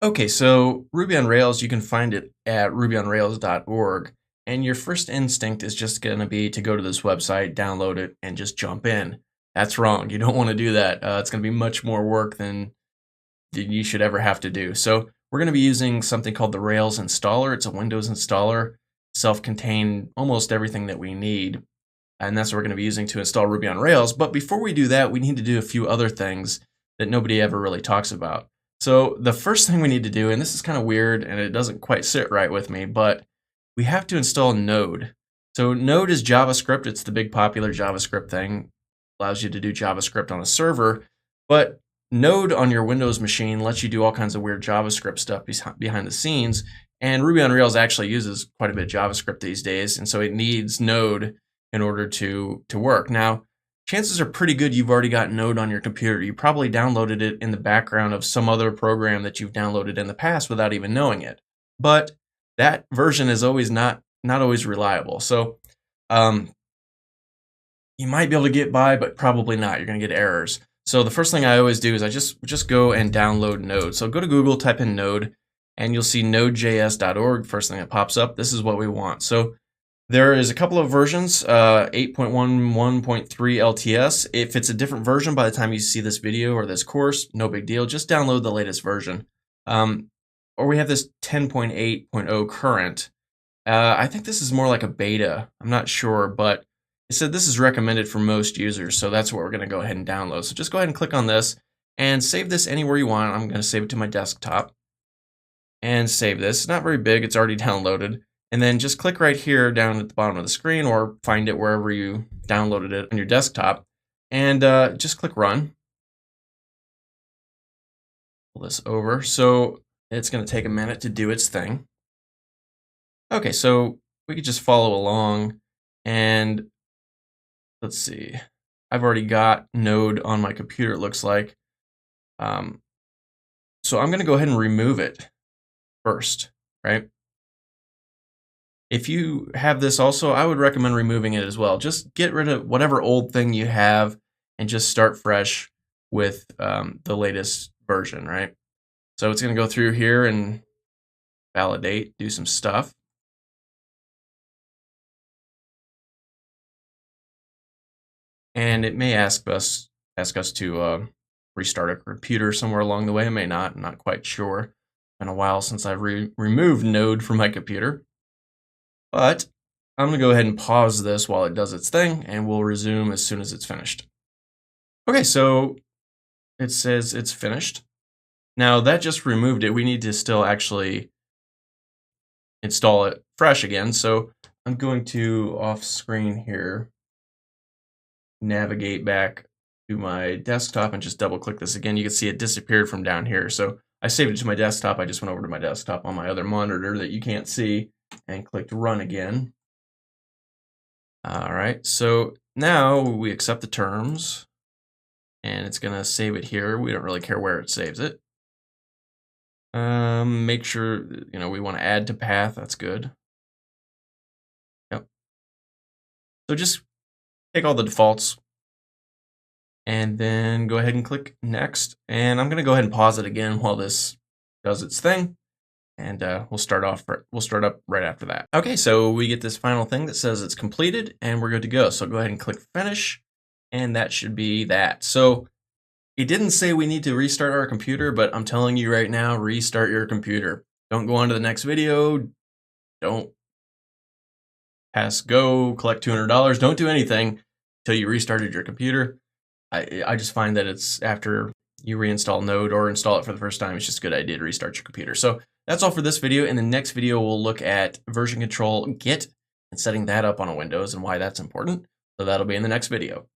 Okay, so Ruby on Rails, you can find it at rubyonrails.org. And your first instinct is just going to be to go to this website, download it, and just jump in. That's wrong. You don't want to do that. It's going to be much more work than you should ever have to do. So we're going to be using something called the Rails installer. It's a Windows installer, self-contained, almost everything that we need. And that's what we're going to be using to install Ruby on Rails. But before we do that, we need to do a few other things that nobody ever really talks about. So the first thing we need to do, and this is kind of weird and it doesn't quite sit right with me, but we have to install Node. So Node is JavaScript. It's the big popular JavaScript thing. Allows you to do JavaScript on a server, but Node on your Windows machine lets you do all kinds of weird JavaScript stuff behind the scenes. And Ruby on Rails actually uses quite a bit of JavaScript these days, and so it needs Node in order to work. Now, chances are pretty good you've already got Node on your computer. You probably downloaded it in the background of some other program that you've downloaded in the past without even knowing it. But that version is always not always reliable. So you might be able to get by, but probably not. You're going to get errors. So the first thing I always do is I just go and download Node. So go to Google, type in Node, and you'll see nodejs.org. First thing that pops up. This is what we want. So there is a couple of versions, 8.11.3 LTS. If it's a different version by the time you see this video or this course, no big deal. Just download the latest version. Or we have this 10.8.0 current. I think this is more like a beta. I'm not sure, but it said this is recommended for most users, so that's what we're going to go ahead and download. So just go ahead and click on this and save this anywhere you want. I'm going to save it to my desktop and save this. It's not very big. It's already downloaded. And then just click right here down at the bottom of the screen or find it wherever you downloaded it on your desktop and just click run. Pull this over. So it's going to take a minute to do its thing. Okay, so we could just follow along and let's see. I've already got Node on my computer, it looks like. So I'm going to go ahead and remove it first, right? If you have this also, I would recommend removing it as well. Just get rid of whatever old thing you have and just start fresh with the latest version, right? So it's going to go through here and validate, do some stuff. And it may ask us to restart a computer somewhere along the way. It may not. I'm not quite sure. It's been a while since I've removed Node from my computer. But I'm going to go ahead and pause this while it does its thing, and we'll resume as soon as it's finished. Okay, so it says it's finished. Now that just removed it. We need to still actually install it fresh again. So I'm going to off screen here, navigate back to my desktop and just double click this again. You can see it disappeared from down here. So I saved it to my desktop. I just went over to my desktop on my other monitor that you can't see and clicked run again. All right, so now we accept the terms and it's gonna save it here. We don't really care where it saves it. Make sure, we want to add to path. That's good. Yep. So just take all the defaults and then go ahead and click next. And I'm going to go ahead and pause it again while this does its thing. And we'll start up right after that. Okay, so we get this final thing that says it's completed and we're good to go. So go ahead and click finish and that should be that. So it didn't say we need to restart our computer, but I'm telling you right now, restart your computer. Don't go on to the next video. Don't pass go, collect $200. Don't do anything until you restarted your computer. I just find that it's after you reinstall Node or install it for the first time, it's just a good idea to restart your computer. So that's all for this video. In the next video, we'll look at version control Git and setting that up on a Windows and why that's important. So that'll be in the next video.